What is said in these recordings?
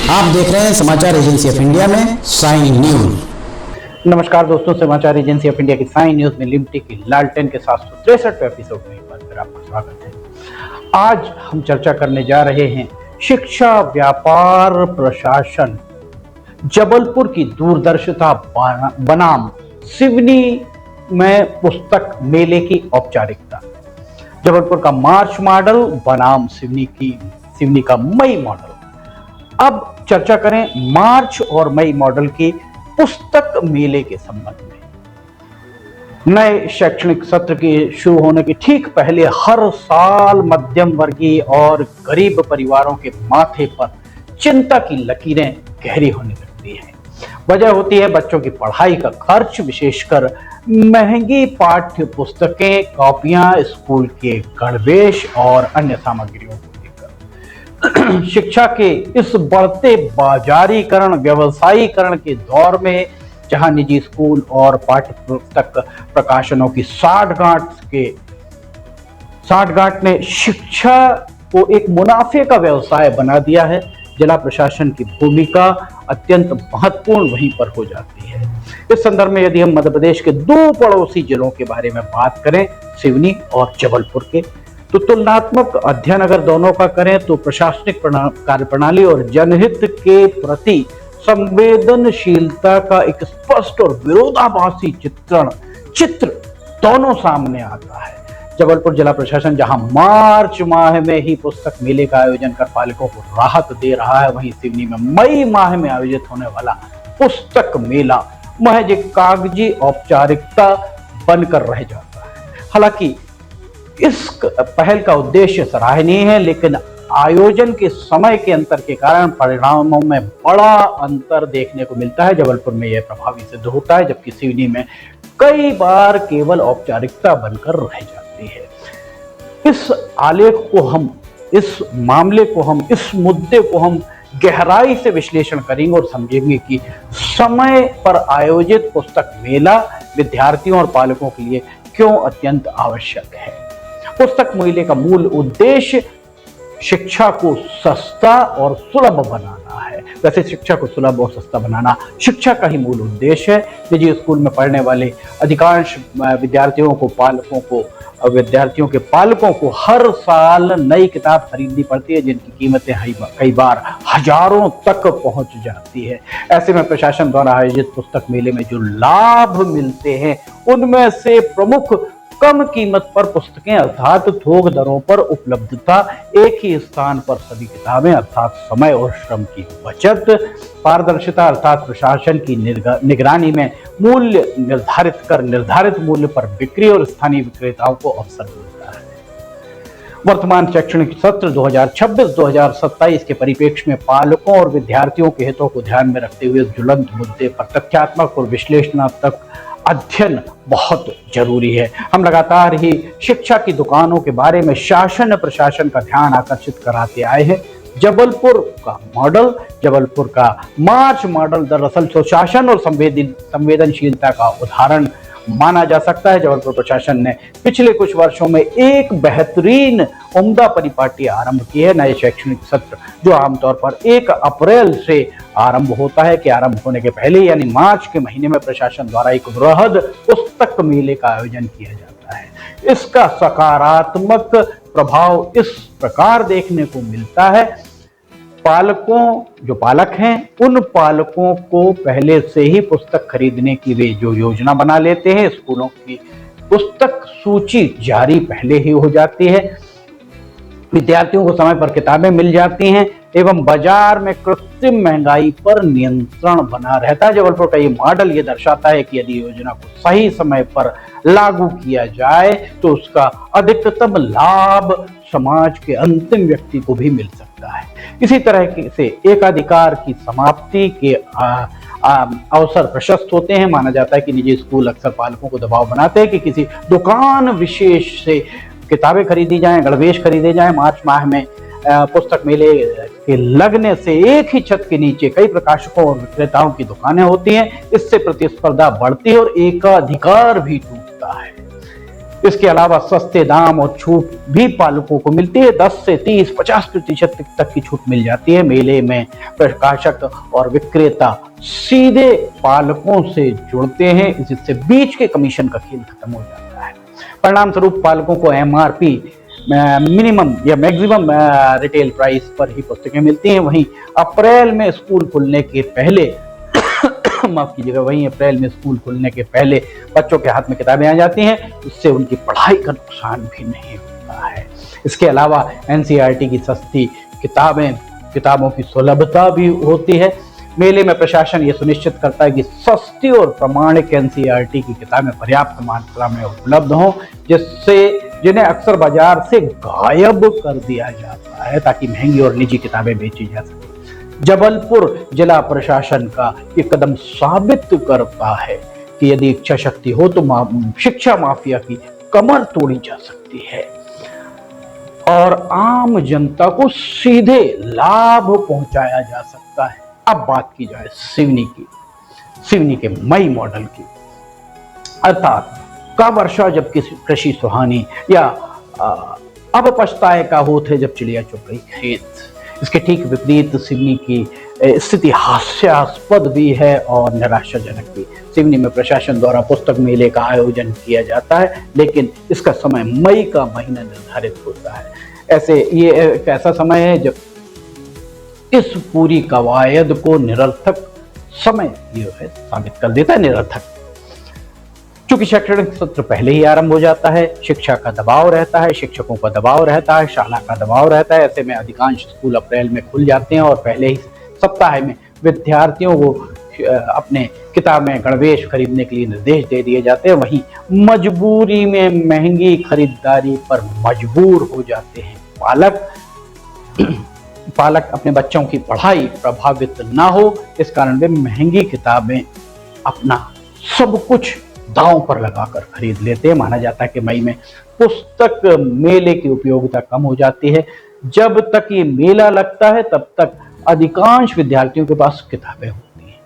आप देख रहे हैं समाचार एजेंसी ऑफ इंडिया में साइन न्यूज। नमस्कार दोस्तों, समाचार एजेंसी ऑफ इंडिया की साइन न्यूज में लिमटी की लालटेन के 763वें एपिसोड में एक बार फिर आपका स्वागत है। आज हम चर्चा करने जा रहे हैं शिक्षा व्यापार प्रशासन जबलपुर की दूरदर्शिता बनाम सिवनी में पुस्तक मेले की औपचारिकता। जबलपुर का मार्च मॉडल बनाम सिवनी का मई मॉडल। अब चर्चा करें मार्च और मई मॉडल की पुस्तक मेले के संबंध में। नए शैक्षणिक सत्र के शुरू होने के ठीक पहले हर साल मध्यम वर्गीय और गरीब परिवारों के माथे पर चिंता की लकीरें गहरी होने लगती हैं। वजह होती है बच्चों की पढ़ाई का खर्च, विशेषकर महंगी पाठ्य पुस्तकें, कॉपियां, स्कूल के गणवेश और अन्य सामग्रियों को लेकर। शिक्षा के इस बढ़ते बाजारीकरण, व्यवसायीकरण के दौर में जहां निजी स्कूल और पाठ्य पुस्तक प्रकाशनों की साठगांठ ने शिक्षा को एक मुनाफे का व्यवसाय बना दिया है, जिला प्रशासन की भूमिका अत्यंत महत्वपूर्ण वहीं पर हो जाती है। इस संदर्भ में यदि हम मध्य प्रदेश के दो पड़ोसी जिलों के बारे में बात करें, सिवनी और जबलपुर के, तो तुलनात्मक अध्ययन अगर दोनों का करें तो प्रशासनिक कार्यप्रणाली और जनहित के प्रति संवेदनशीलता का एक स्पष्ट और विरोधाभासी चित्र दोनों सामने आता है। जबलपुर जिला प्रशासन जहां मार्च माह में ही पुस्तक मेले का आयोजन कर पालकों को राहत दे रहा है, वहीं सिवनी में मई माह में आयोजित होने वाला पुस्तक मेला महज एक कागजी औपचारिकता बनकर रह जाता है। हालांकि इस पहल का उद्देश्य सराहनीय है, लेकिन आयोजन के समय के अंतर के कारण परिणामों में बड़ा अंतर देखने को मिलता है। जबलपुर में यह प्रभावी सिद्ध होता है, जबकि सिवनी में कई बार केवल औपचारिकता बनकर रह जाती है। इस आलेख को हम, इस मामले को हम, इस मुद्दे को हम गहराई से विश्लेषण करेंगे और समझेंगे कि समय पर आयोजित पुस्तक मेला विद्यार्थियों और पालकों के लिए क्यों अत्यंत आवश्यक है। पुस्तक मेले का मूल उद्देश्य शिक्षा को सस्ता और सुलभ बनाना है। वैसे शिक्षा को सुलभ और सस्ता बनाना शिक्षा का ही मूल उद्देश्य है। निजी स्कूल में पढ़ने वाले अधिकांश विद्यार्थियों के पालकों को हर साल नई किताब खरीदनी पड़ती है, जिनकी कीमतें कई बार हजारों तक पहुंच जाती है। ऐसे में प्रशासन द्वारा आयोजित पुस्तक मेले में जो लाभ मिलते हैं, उनमें से प्रमुख कम कीमत पर पुस्तकें अर्थात थोक दरों पर उपलब्धता, एक ही स्थान पर सभी किताबें अर्थात समय और श्रम की बचत, पारदर्शिता अर्थात प्रशासन की निगरानी में मूल्य निर्धारित कर निर्धारित मूल्य पर बिक्री और स्थानीय विक्रेताओं को अवसर मिलता है। वर्तमान शैक्षणिक सत्र 2026-2027 के परिप्रेक्ष्य में पालकों और विद्यार्थियों के हितों को ध्यान में रखते हुए ज्वलंत मुद्दे पर तथ्यात्मक और विश्लेषणात्मक अध्ययन बहुत जरूरी है। हम लगातार ही शिक्षा की दुकानों के बारे में शासन प्रशासन का ध्यान आकर्षित कराते आए हैं। जबलपुर का मार्च मॉडल दरअसल सुशासन और संवेदनशीलता का उदाहरण माना जा सकता है। जबलपुर प्रशासन ने पिछले कुछ वर्षों में एक बेहतरीन उम्दा परिपाटी आरंभ की है। नए शैक्षणिक सत्र जो आमतौर पर 1 अप्रैल से आरंभ होता है, कि आरंभ होने के पहले यानी मार्च के महीने में प्रशासन द्वारा एक वृहद पुस्तक मेले का आयोजन किया जाता है। इसका सकारात्मक प्रभाव इस प्रकार देखने को मिलता है, जो पालक हैं, उन पालकों को पहले से ही पुस्तक खरीदने की वे जो योजना बना लेते हैं। स्कूलों की पुस्तक सूची जारी पहले ही हो जाती है, विद्यार्थियों को समय पर किताबें मिल जाती हैं एवं बाजार में कृत्रिम महंगाई पर नियंत्रण बना रहता है। जबलपुर का ये मॉडल ये दर्शाता है कि यदि योजना को सही समय पर लागू किया जाए तो उसका अधिकतम लाभ समाज के अंतिम व्यक्ति को भी मिल सकता है। इसी तरह से एकाधिकार की समाप्ति के अवसर प्रशस्त होते हैं। माना जाता है कि निजी स्कूल अक्सर पालकों को दबाव बनाते हैं कि किसी दुकान विशेष से किताबें खरीदी जाएं, गणवेश खरीदे जाएं। मार्च माह में पुस्तक मेले के लगने से एक ही छत के नीचे कई प्रकाशकों और विक्रेताओं की दुकानें होती हैं। इससे प्रतिस्पर्धा बढ़ती है और एकाधिकार भी टूटता है। इसके अलावा सस्ते दाम और छूट भी पालकों को मिलती है। 10 से 30-50% तक की छूट मिल जाती है। मेले में प्रकाशक और विक्रेता सीधे पालकों से जुड़ते हैं, जिससे बीच के कमीशन का खेल खत्म हो जाता है। परिणाम स्वरूप पालकों को MRP मिनिमम या मैक्सिमम रिटेल प्राइस पर ही पुस्तकें मिलती हैं। वहीं अप्रैल में स्कूल खुलने के पहले माफ कीजिएगा, वहीं अप्रैल में स्कूल खुलने के पहले बच्चों के हाथ में किताबें आ जाती हैं, इससे उनकी पढ़ाई का नुकसान भी नहीं होता है। इसके अलावा NCERT की सस्ती किताबों की सुलभता भी होती है। मेले में प्रशासन ये सुनिश्चित करता है कि सस्ती और प्रामाणिक NCERT की किताबें पर्याप्त मात्रा में उपलब्ध हों, जिन्हें अक्सर बाजार से गायब कर दिया जाता है, ताकि महंगी और निजी किताबें बेची जा सके। जबलपुर जिला प्रशासन का ये कदम साबित करता है कि यदि इच्छा शक्ति हो तो शिक्षा माफिया की कमर तोड़ी जा सकती है और आम जनता को सीधे लाभ पहुंचाया जा सकता है। अब बात की जाए सिवनी के मई मॉडल की, अर्थात का वर्षा जब कृषि सुहानी, या अब पछताए का होत है जब चिड़िया चुग गई खेत। इसके ठीक विपरीत सिवनी की स्थिति हास्यास्पद भी है और निराशाजनक भी। सिवनी में प्रशासन द्वारा पुस्तक मेले का आयोजन किया जाता है, लेकिन इसका समय मई का महीना निर्धारित होता है। ये एक ऐसा समय है जब इस पूरी कवायद को निरर्थक समय ये है साबित कर देता है, निरर्थक। चूंकि शैक्षणिक सत्र पहले ही आरंभ हो जाता है, शिक्षा का दबाव रहता है, शिक्षकों का दबाव रहता है, शाला का दबाव रहता है। ऐसे में अधिकांश स्कूल अप्रैल में खुल जाते हैं और पहले ही सप्ताह में विद्यार्थियों को अपने किताबें गणवेश खरीदने के लिए निर्देश दे दिए जाते हैं। वहीं मजबूरी में महंगी खरीदारी पर मजबूर हो जाते हैं पालक अपने बच्चों की पढ़ाई प्रभावित ना हो, इस कारण वे महंगी किताबें अपना सब कुछ दांव पर लगाकर खरीद लेते हैं। माना जाता है कि मई में पुस्तक मेले की उपयोगिता कम हो जाती है। जब तक ये मेला लगता है तब तक अधिकांश विद्यार्थियों के पास किताबें होती हैं।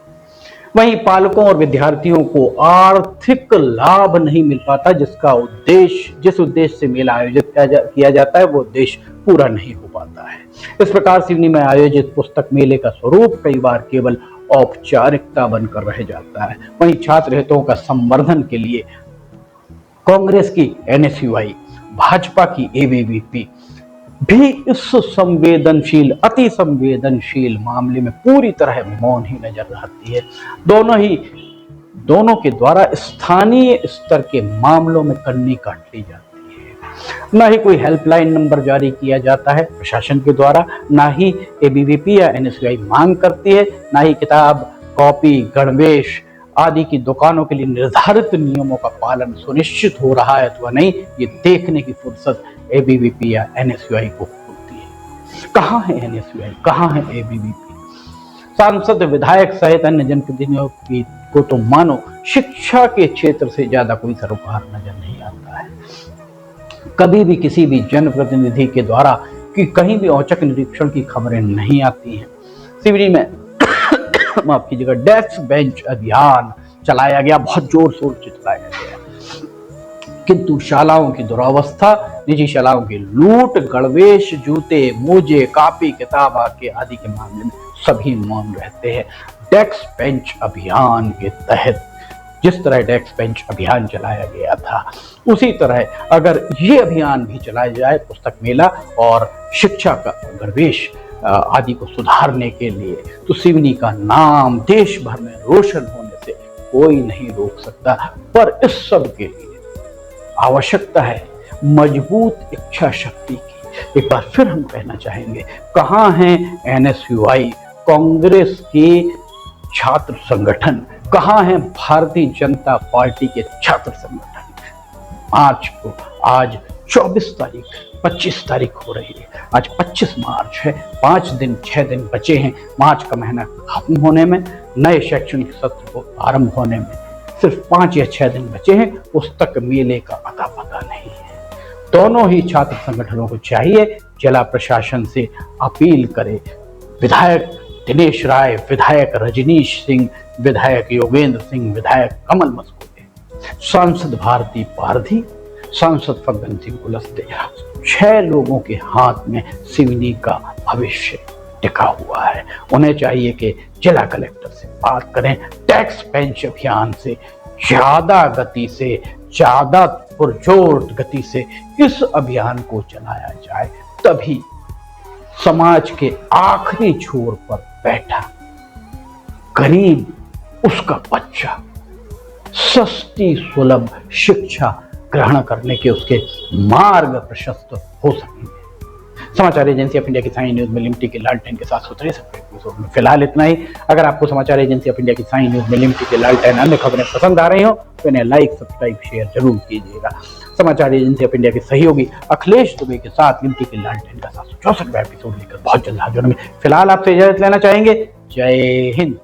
वहीं पालकों और विद्यार्थियों को आर्थिक लाभ नहीं मिल पाता, जिस उद्देश्य से मेला आयोजित किया जाता है वो उद्देश्य पूरा नहीं हो पाता है। इस प्रकार सिवनी में आयोजित पुस्तक मेले का स्वरूप कई बार केवल औपचारिकता बनकर रह जाता है। वहीं छात्र हितों का संवर्धन के लिए कांग्रेस की NSUI, भाजपा की ABVP भी इस अति संवेदनशील मामले में पूरी तरह मौन ही नजर आती है। दोनों के द्वारा स्थानीय स्तर के मामलों में कन्नी काट ली जाती है। न ही कोई हेल्पलाइन नंबर जारी किया जाता है प्रशासन के द्वारा, ना ही ABVP या NSUI मांग करती है, ना ही किताब, कॉपी, गणवेश आदि की दुकानों के लिए निर्धारित नियमों का पालन सुनिश्चित हो रहा है अथवा नहीं, ये देखने की फुर्सत ABVP या NSUI को होती है। कहाँ है NSUI, कहाँ है ABVP? सांसद, विधायक सहित अन्य जनप्रतिनिधियों को तो मानो शिक्षा के क्षेत्र से ज्यादा कोई सरोकार नजर नहीं आता है। कभी भी किसी भी जनप्रतिनिधि के द्वारा कि कहीं भी औचक निरीक्षण की खबरें नहीं आती हैं। सिवनी में माफ कीजिएगा, डेस्क बेंच अभियान चलाया गया, बहुत जोर शोर से चलाया गया, किंतु शालाओं की दुरावस्था, निजी शालाओं की लूट, गणवेश, जूते, मोजे, कॉपी, किताब आदि के मामले में सभी मौन रहते हैं। डेस्क बेंच अभियान के तहत जिस तरह डेस्क बेंच अभियान चलाया गया था, उसी तरह अगर ये अभियान भी चलाया जाए पुस्तक मेला और शिक्षा का गणवेश आदि को सुधारने के लिए, तो सिवनी का नाम देश भर में रोशन होने से कोई नहीं रोक सकता। पर इस सब के लिए आवश्यकता है मजबूत इच्छा शक्ति की। एक बार फिर हम कहना चाहेंगे, कहाँ हैं NSUI, कांग्रेस के छात्र संगठन, कहाँ हैं भारतीय जनता पार्टी के छात्र संगठन? आज 24 तारीख, 25 तारीख हो रही है, आज 25 मार्च है, 6 दिन बचे हैं मार्च का महीना खत्म होने में, नए शैक्षणिक सत्र को आरंभ होने में सिर्फ 5 या 6 दिन बचे हैं। पुस्तक मेले का अता पता नहीं है। दोनों ही छात्र संगठनों को चाहिए जिला प्रशासन से अपील करे, विधायक दिनेश राय, विधायक रजनीश सिंह, विधायक योगेंद्र सिंह, विधायक कमल मस्कोटे, सांसद भारती पारधी, सांसद फग्गन सिंह कुलस्ते, 6 लोगों के हाथ में सिवनी का भविष्य टिका हुआ है। उन्हें चाहिए कि जिला कलेक्टर से बात करें, टैक्स बेंच अभियान से ज्यादा गति से, ज्यादा पुरजोर गति से इस अभियान को चलाया जाए, तभी समाज के आखिरी छोर पर बैठा गरीब, उसका बच्चा सस्ती सुलभ शिक्षा ग्रहण करने के उसके मार्ग प्रशस्त हो सकेंगे। समाचार एजेंसी ऑफ इंडिया की साइन न्यूज में लिमिटेड के लालटेन के साथ सुथरे एपिसोड में फिलहाल इतना ही। अगर आपको समाचार एजेंसी ऑफ इंडिया की साइन न्यूज में लिमिटेड के लालटेन अन्य खबरें पसंद आ रही हो तो इन्हें लाइक, सब्सक्राइब, शेयर जरूर कीजिएगा। समाचार एजेंसी ऑफ इंडिया के सहयोगी अखिलेश दुबे के साथ लिमिटेड के लालटेन का 764वां एपिसोड लेकर बहुत जल्द हाजिर होंगे। फिलहाल आपसे इजाजत लेना चाहेंगे। जय हिंद।